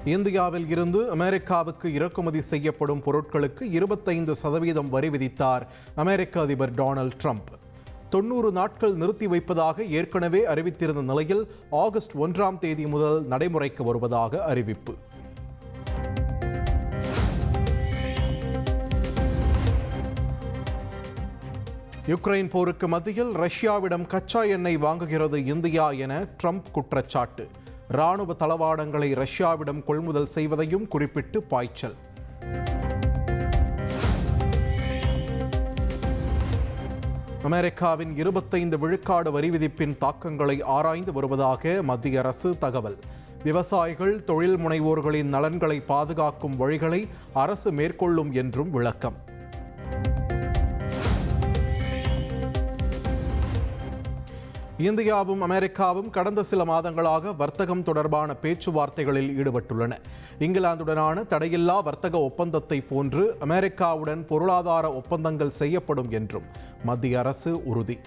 இந்தியாவில் இருந்து அமெரிக்காவுக்கு இறக்குமதி செய்யப்படும் பொருட்களுக்கு 25% வரி விதித்தார் அமெரிக்க அதிபர் டொனால்ட் ட்ரம்ப். 90 நாட்கள் நிறுத்தி வைப்பதாக ஏற்கனவே அறிவித்திருந்த நிலையில் ஆகஸ்ட் 1ஆம் தேதி முதல் நடைமுறைக்கு வருவதாக அறிவிப்பு. யுக்ரைன் போருக்கு மத்தியில் ரஷ்யாவிடம் கச்சா எண்ணெய் வாங்குகிறது இந்தியா என ட்ரம்ப் குற்றச்சாட்டு. ராணுவ தளவாடங்களை ரஷ்யாவிடம் கொள்முதல் செய்வதையும் குறிப்பிட்டு பாய்ச்சல். அமெரிக்காவின் 25 விழுக்காடு வரி விதிப்பின் தாக்கங்களை ஆராய்ந்து வருவதாக மத்திய அரசு தகவல். விவசாயிகள், தொழில் முனைவோர்களின் நலன்களை பாதுகாக்கும் வழிகளை அரசு மேற்கொள்ளும் என்றும் விளக்கம். இந்தியாவும் அமெரிக்காவும் கடந்த சில மாதங்களாக வர்த்தகம் தொடர்பான பேச்சுவார்த்தைகளில் ஈடுபட்டுள்ளன. இங்கிலாந்துடனான தடையில்லா வர்த்தக ஒப்பந்தத்தை போன்று அமெரிக்காவுடன் பொருளாதார ஒப்பந்தங்கள் செய்யப்படும் என்றும் மத்திய அரசு உறுதி.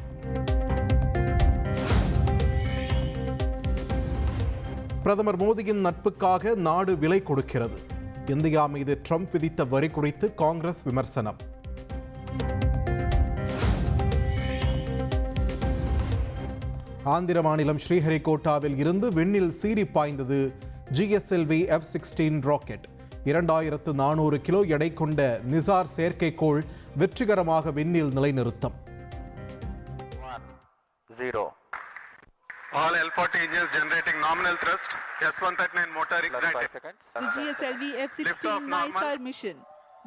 பிரதமர் மோடியின் நட்புக்காக நாடு விலை கொடுக்கிறது. இந்தியா மீது ட்ரம்ப் விதித்த வரி குறித்து காங்கிரஸ் விமர்சனம். ஆந்திர மாநிலம் ஸ்ரீஹரிகோட்டாவில் இருந்து விண்ணில் சீறி பாய்ந்தது GSLV F-16 ராக்கெட். 2400 கிலோ எடை கொண்ட நிசார் செயற்கைக்கோள் வெற்றிகரமாக விண்ணில் நிலைநிறுத்தம். All L40 engines generating nominal thrust. S139 motor ignited. The GSLV F-16 NISAR mission.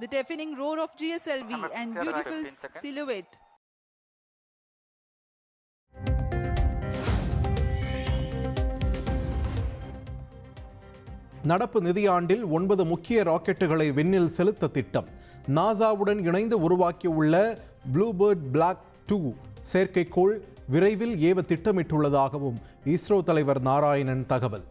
The deafening roar of GSLV and beautiful silhouette. நடப்பு நிதியாண்டில் 9 முக்கிய ராக்கெட்டுகளை விண்ணில் செலுத்த திட்டம். நாசாவுடன் இணைந்து உருவாக்கியுள்ள ப்ளூபேர்ட் பிளாக் 2 செயற்கைக்கோள் விரைவில் ஏவ திட்டமிட்டுள்ளதாகவும் இஸ்ரோ தலைவர் நாராயணன் தகவல்.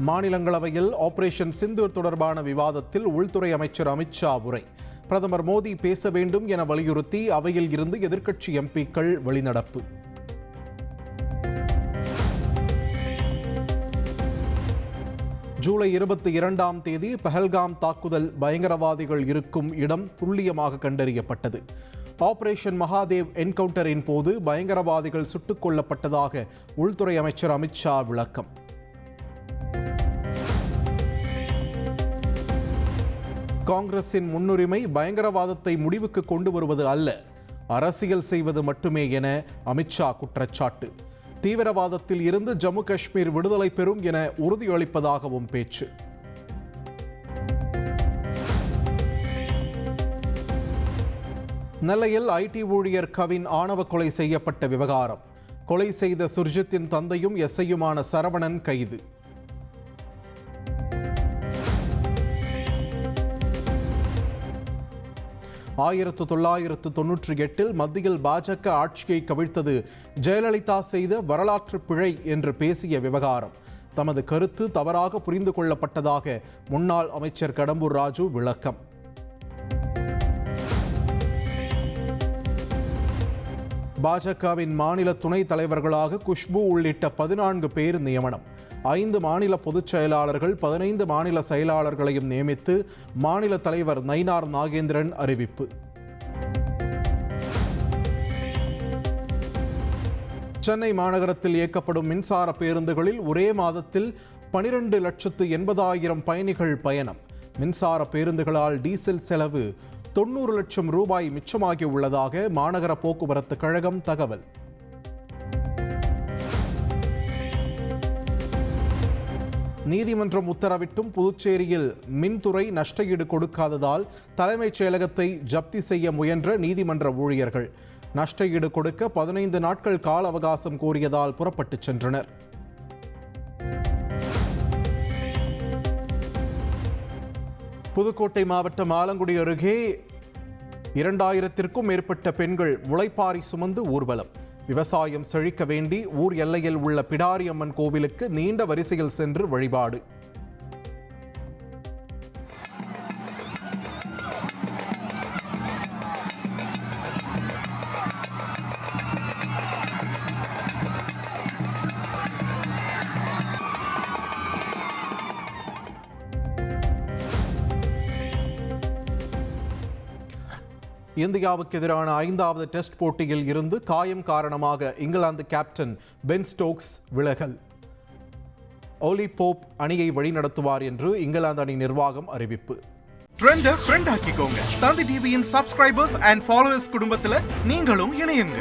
மாநிலங்களவையில் ஆபரேஷன் சிந்தூர் தொடர்பான விவாதத்தில் உள்துறை அமைச்சர் அமித்ஷா உரை. பிரதமர் மோடி பேச வேண்டும் என வலியுறுத்தி அவையில் இருந்து எதிர்க்கட்சி எம்பிக்கள் வெளிநடப்பு. ஜூலை 22ஆம் தேதி பஹல்காம் தாக்குதல் பயங்கரவாதிகள் இருக்கும் இடம் துல்லியமாக கண்டறியப்பட்டது. ஆபரேஷன் மகாதேவ் என்கவுண்டரின் போது பயங்கரவாதிகள் சுட்டுக் கொல்லப்பட்டதாக உள்துறை அமைச்சர் அமித்ஷா விளக்கம். காங்கிரசின் முன்னுரிமை பயங்கரவாதத்தை முடிவுக்கு கொண்டு வருவது அல்ல, அரசியல் செய்வது மட்டுமே என அமித்ஷா குற்றச்சாட்டு. தீவிரவாதத்தில் இருந்து ஜம்மு காஷ்மீர் விடுதலை பெறும் என உறுதியளிப்பதாகவும் பேச்சு. நெல்லையில் IT ஊழியர் கவின் ஆணவ கொலை செய்யப்பட்ட விவகாரம். கொலை செய்த சுர்ஜித்தின் தந்தையும் எஸ்ஐயுமான சரவணன் கைது. ஆயிரத்து 1998 மத்தியில் பாஜக ஆட்சியை கவிழ்த்தது ஜெயலலிதா செய்த வரலாற்று பிழை என்று பேசிய விவகாரம். தமது கருத்து தவறாக புரிந்து கொள்ளப்பட்டதாக முன்னாள் அமைச்சர் கடம்பூர் ராஜு விளக்கம். பாஜகவின் மாநில துணைத் தலைவர்களாக குஷ்பு உள்ளிட்ட 14 பேர் நியமனம். 5 மாநில பொதுச் செயலாளர்கள் 15 மாநில செயலாளர்களையும் நியமித்து மாநில தலைவர் நயினார் நாகேந்திரன் அறிவிப்பு. சென்னை மாநகரத்தில் இயக்கப்படும் மின்சார பேருந்துகளில் ஒரே மாதத்தில் 12,80,000 பயணிகள் பயணம். மின்சார பேருந்துகளால் டீசல் செலவு 90 லட்சம் ரூபாய் மிச்சமாகி உள்ளதாக மாநகர போக்குவரத்து கழகம் தகவல். நீதிமன்றம் உத்தரவிட்டும் புதுச்சேரியில் மின்துறை நஷ்டஈடு கொடுக்காததால் தலைமைச் செயலகத்தை ஜப்தி செய்ய முயன்ற நீதிமன்ற ஊழியர்கள் நஷ்டஈடு கொடுக்க 15 நாட்கள் கால அவகாசம் கோரியதால் புறப்பட்டுச் சென்றனர். புதுக்கோட்டை மாவட்டம் ஆலங்குடி அருகே 2000த்திற்கும் மேற்பட்ட பெண்கள் முளைப்பாரி சுமந்து ஊர்வலம். விவசாயம் செழிக்க வேண்டி ஊர் எல்லையில் உள்ள பிடாரி அம்மன் கோவிலுக்கு நீண்ட வரிசையில் சென்று வழிபாடு. இந்தியாவுக்கு எதிரான 5வது டெஸ்ட் போட்டியில் இருந்து காயம் காரணமாக இங்கிலாந்து கேப்டன் பென் ஸ்டோக்ஸ் விலகல். ஓலி போப் அணியை வழிநடத்துவார் என்று இங்கிலாந்து அணி நிர்வாகம் அறிவிப்பு. ட்ரெண்ட ஃப்ரெண்ட் ஆக்கிக்கோங்க. தந்தி டிவியின் சப்ஸ்கிரைபர்ஸ் அண்ட் ஃபாலோவர்ஸ் குடும்பத்துல நீங்களும் இணையுங்க.